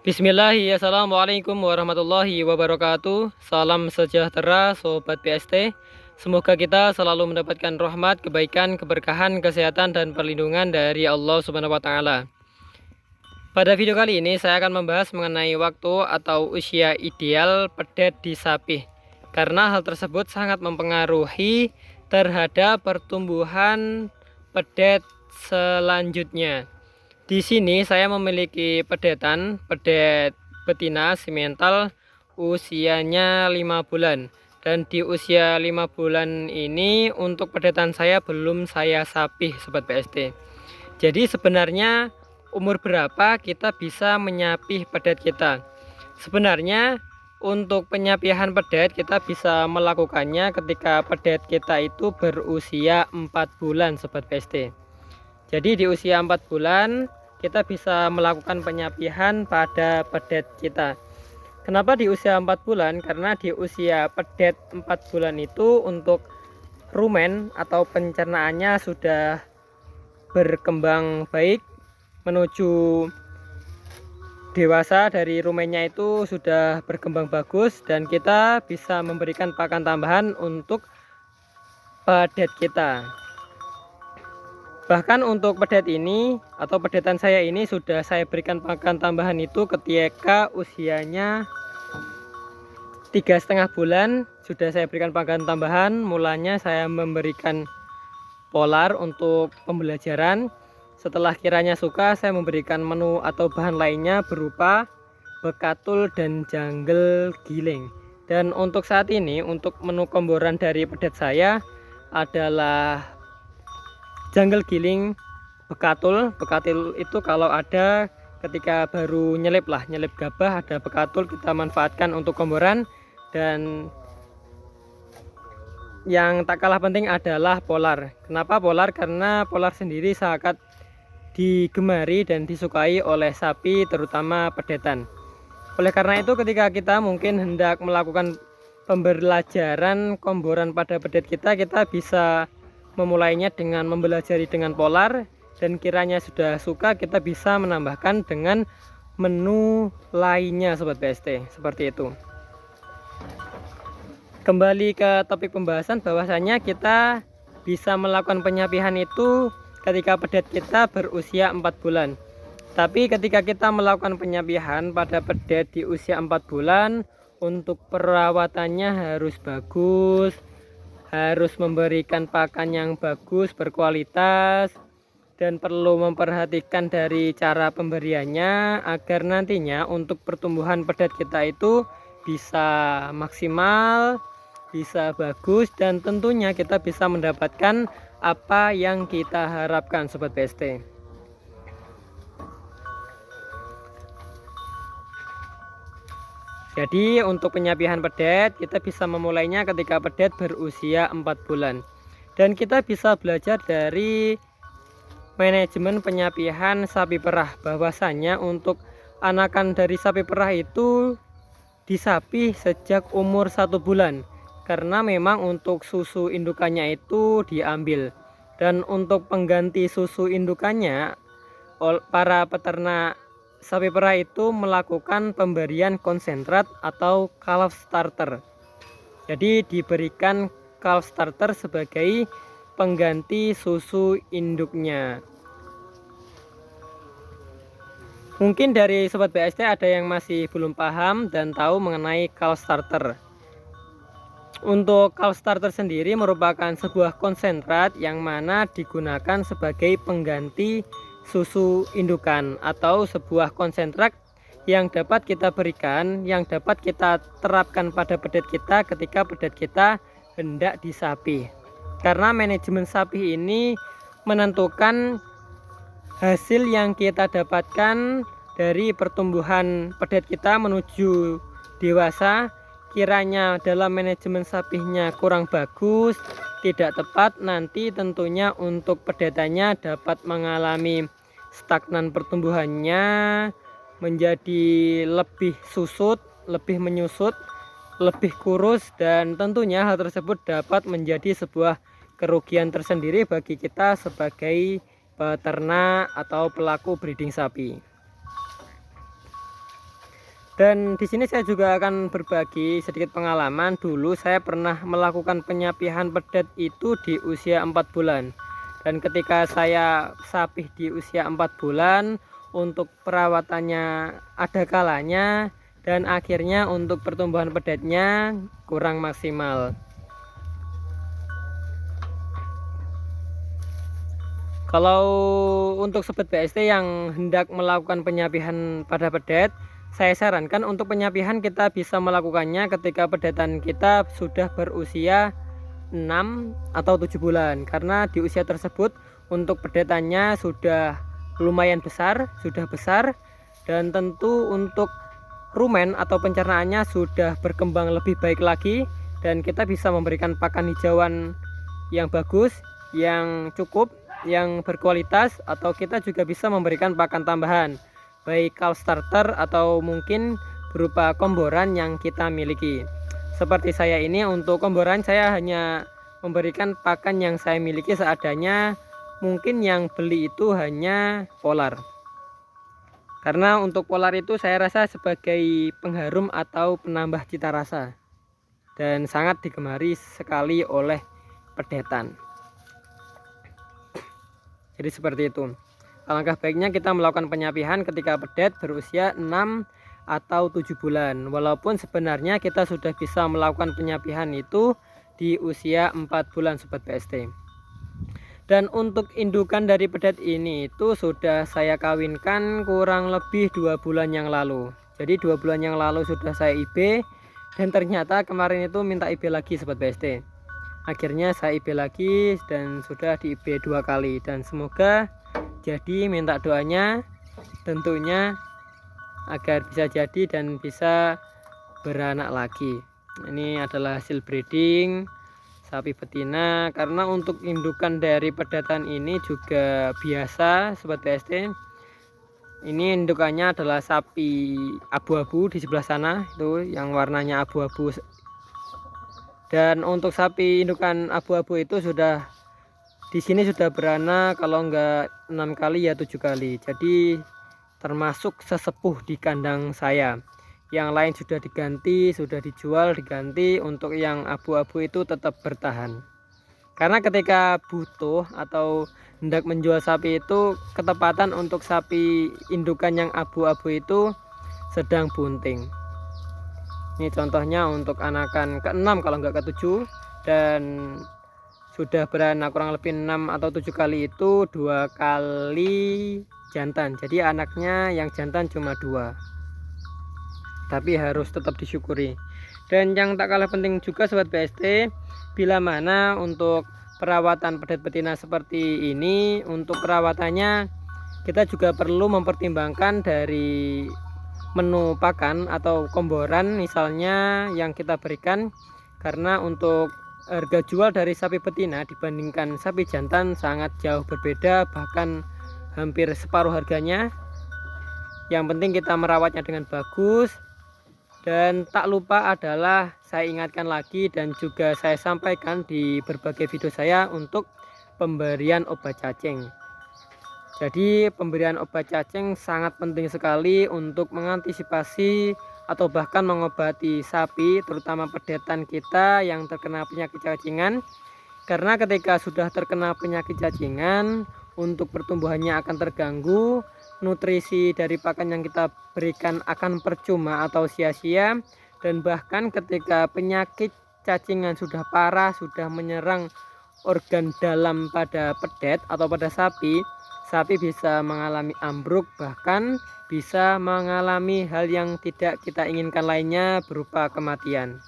Bismillahirrahmanirrahim. Assalamualaikum warahmatullahi wabarakatuh. Salam sejahtera Sobat PST. Semoga kita selalu mendapatkan rahmat, kebaikan, keberkahan, kesehatan, dan perlindungan dari Allah Subhanahu wa Ta'ala. Pada video kali ini saya akan membahas mengenai waktu atau usia ideal pedet di sapi, karena hal tersebut sangat mempengaruhi terhadap pertumbuhan pedet selanjutnya. Di sini saya memiliki pedet betina simental usianya 5 bulan. Dan di usia 5 bulan ini untuk pedetan saya belum saya sapih Sobat PST. Jadi sebenarnya umur berapa kita bisa menyapih pedet kita? Sebenarnya untuk penyapihan pedet kita bisa melakukannya ketika pedet kita itu berusia 4 bulan Sobat PST. Jadi di usia 4 bulan kita bisa melakukan penyapihan pada pedet kita. Kenapa di usia 4 bulan? Karena di usia pedet 4 bulan itu untuk rumen atau pencernaannya sudah berkembang baik menuju dewasa. Dari rumennya itu sudah berkembang bagus dan kita bisa memberikan pakan tambahan untuk pedet kita. Bahkan untuk pedet ini atau pedetan saya ini sudah saya berikan pakan tambahan itu ketika usianya 3,5 bulan. Sudah saya berikan pakan tambahan. Mulanya saya memberikan polar untuk pembelajaran. Setelah kiranya suka, saya memberikan menu atau bahan lainnya berupa bekatul dan janggel giling. Dan untuk saat ini untuk menu komboran dari pedet saya adalah janggel giling, bekatul itu kalau ada ketika baru nyelip gabah, ada bekatul kita manfaatkan untuk komboran. Dan yang tak kalah penting adalah polar. Kenapa polar? Karena polar sendiri sangat digemari dan disukai oleh sapi, terutama pedetan. Oleh karena itu ketika kita mungkin hendak melakukan pembelajaran komboran pada pedet kita bisa memulainya dengan mempelajari dengan polar, dan kiranya sudah suka kita bisa menambahkan dengan menu lainnya Sobat PST, seperti itu. Kembali ke topik pembahasan, bahwasanya kita bisa melakukan penyapihan itu ketika pedet kita berusia 4 bulan. Tapi ketika kita melakukan penyapihan pada pedet di usia 4 bulan, untuk perawatannya harus bagus, harus memberikan pakan yang bagus, berkualitas, dan perlu memperhatikan dari cara pemberiannya agar nantinya untuk pertumbuhan pedet kita itu bisa maksimal, bisa bagus, dan tentunya kita bisa mendapatkan apa yang kita harapkan Sobat PST. Jadi untuk penyapihan pedet kita bisa memulainya ketika pedet berusia 4 bulan. Dan kita bisa belajar dari manajemen penyapihan sapi perah, bahwasannya untuk anakan dari sapi perah itu disapih sejak umur 1 bulan. Karena memang untuk susu indukannya itu diambil. Dan untuk pengganti susu indukannya, para peternak sapi perah itu melakukan pemberian konsentrat atau calf starter. Jadi diberikan calf starter sebagai pengganti susu induknya. Mungkin dari Sobat BST ada yang masih belum paham dan tahu mengenai calf starter. Untuk calf starter sendiri merupakan sebuah konsentrat yang mana digunakan sebagai pengganti susu indukan atau sebuah konsentrat yang dapat kita berikan, yang dapat kita terapkan pada pedet kita ketika pedet kita hendak disapih. Karena manajemen sapi ini menentukan hasil yang kita dapatkan dari pertumbuhan pedet kita menuju dewasa. Kiranya dalam manajemen sapinya kurang bagus, tidak tepat, nanti tentunya untuk pedetannya dapat mengalami stagnan pertumbuhannya, menjadi lebih susut, lebih menyusut, lebih kurus, dan tentunya hal tersebut dapat menjadi sebuah kerugian tersendiri bagi kita sebagai peternak atau pelaku breeding sapi. Dan di sini saya juga akan berbagi sedikit pengalaman. Dulu saya pernah melakukan penyapihan pedet itu di usia 4 bulan. Dan ketika saya sapih di usia 4 bulan, untuk perawatannya ada kalanya dan akhirnya untuk pertumbuhan pedetnya kurang maksimal. Kalau untuk sobat BST yang hendak melakukan penyapihan pada pedet, saya sarankan untuk penyapihan kita bisa melakukannya ketika pedetan kita sudah berusia 6 atau 7 bulan, karena di usia tersebut untuk pedetannya sudah lumayan besar, dan tentu untuk rumen atau pencernaannya sudah berkembang lebih baik lagi, dan kita bisa memberikan pakan hijauan yang bagus, yang cukup, yang berkualitas, atau kita juga bisa memberikan pakan tambahan baik cow starter atau mungkin berupa komboran yang kita miliki. Seperti saya ini, untuk komboran saya hanya memberikan pakan yang saya miliki seadanya. Mungkin yang beli itu hanya polar, karena untuk polar itu saya rasa sebagai pengharum atau penambah cita rasa dan sangat digemari sekali oleh pedetan. Jadi seperti itu. Alangkah baiknya kita melakukan penyapihan ketika pedet berusia 6 atau 7 bulan. Walaupun sebenarnya kita sudah bisa melakukan penyapihan itu di usia 4 bulan sobat BST. Dan untuk indukan dari pedet ini itu sudah saya kawinkan kurang lebih 2 bulan yang lalu. Jadi 2 bulan yang lalu sudah saya IB, dan ternyata kemarin itu minta IB lagi sobat BST. Akhirnya saya IB lagi dan sudah di IB 2 kali, dan semoga jadi, minta doanya tentunya agar bisa jadi dan bisa beranak lagi. Ini adalah hasil breeding sapi betina, karena untuk indukan dari pedetan ini juga biasa sobat BST. Ini indukannya adalah sapi abu-abu di sebelah sana, itu yang warnanya abu-abu. Dan untuk sapi indukan abu-abu itu sudah di sini sudah beranak kalau enggak 6 kali ya 7 kali. Jadi termasuk sesepuh di kandang saya. Yang lain sudah diganti, sudah dijual, diganti. Untuk yang abu-abu itu tetap bertahan. Karena ketika butuh atau hendak menjual sapi itu, ketepatan untuk sapi indukan yang abu-abu itu sedang bunting. Ini contohnya untuk anakan ke-6 kalau enggak ke-7, dan sudah beranak kurang lebih 6 atau 7 kali itu 2 kali jantan. Jadi anaknya yang jantan cuma 2. Tapi harus tetap disyukuri. Dan yang tak kalah penting juga sobat BST, bila mana untuk perawatan pedet betina seperti ini, untuk perawatannya kita juga perlu mempertimbangkan dari menu pakan atau komboran misalnya yang kita berikan, karena untuk harga jual dari sapi betina dibandingkan sapi jantan sangat jauh berbeda, bahkan hampir separuh harganya. Yang penting kita merawatnya dengan bagus. Dan tak lupa adalah saya ingatkan lagi dan juga saya sampaikan di berbagai video saya untuk pemberian obat cacing. Jadi pemberian obat cacing sangat penting sekali untuk mengantisipasi atau bahkan mengobati sapi, terutama pedetan kita yang terkena penyakit cacingan. Karena ketika sudah terkena penyakit cacingan, untuk pertumbuhannya akan terganggu, nutrisi dari pakan yang kita berikan akan percuma atau sia-sia, dan bahkan ketika penyakit cacingan sudah parah, sudah menyerang organ dalam pada pedet atau pada sapi, sapi bisa mengalami ambruk, bahkan bisa mengalami hal yang tidak kita inginkan lainnya berupa kematian.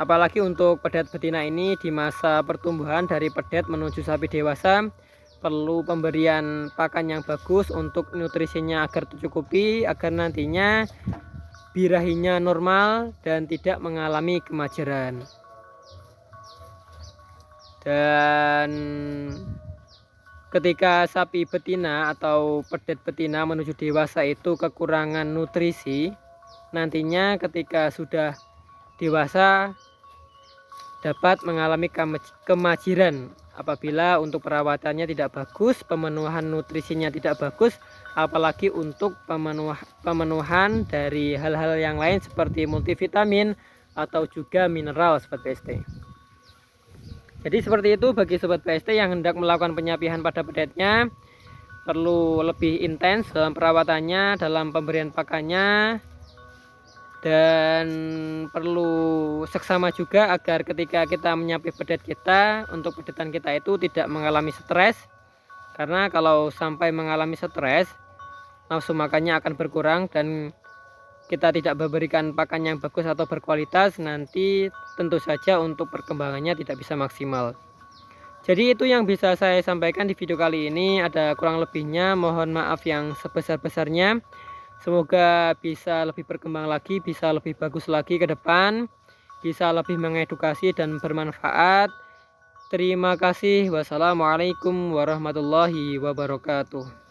Apalagi untuk pedet betina ini di masa pertumbuhan dari pedet menuju sapi dewasa, perlu pemberian pakan yang bagus untuk nutrisinya agar tercukupi, agar nantinya birahinya normal dan tidak mengalami kemajeran. Dan ketika sapi betina atau pedet betina menuju dewasa itu kekurangan nutrisi, nantinya ketika sudah dewasa dapat mengalami kemajiran apabila untuk perawatannya tidak bagus, pemenuhan nutrisinya tidak bagus, apalagi untuk pemenuhan dari hal-hal yang lain seperti multivitamin atau juga mineral Sobat PST. Jadi seperti itu bagi Sobat PST yang hendak melakukan penyapihan pada pedetnya, perlu lebih intens dalam perawatannya, dalam pemberian pakannya, dan perlu seksama juga agar ketika kita menyapi pedet kita, untuk pedetan kita itu tidak mengalami stres. Karena kalau sampai mengalami stres, nafsu makannya akan berkurang dan kita tidak memberikan pakan yang bagus atau berkualitas, nanti tentu saja untuk perkembangannya tidak bisa maksimal. Jadi itu yang bisa saya sampaikan di video kali ini. Ada kurang lebihnya, mohon maaf yang sebesar-besarnya. Semoga bisa lebih berkembang lagi, bisa lebih bagus lagi ke depan, bisa lebih mengedukasi dan bermanfaat. Terima kasih. Wassalamualaikum warahmatullahi wabarakatuh.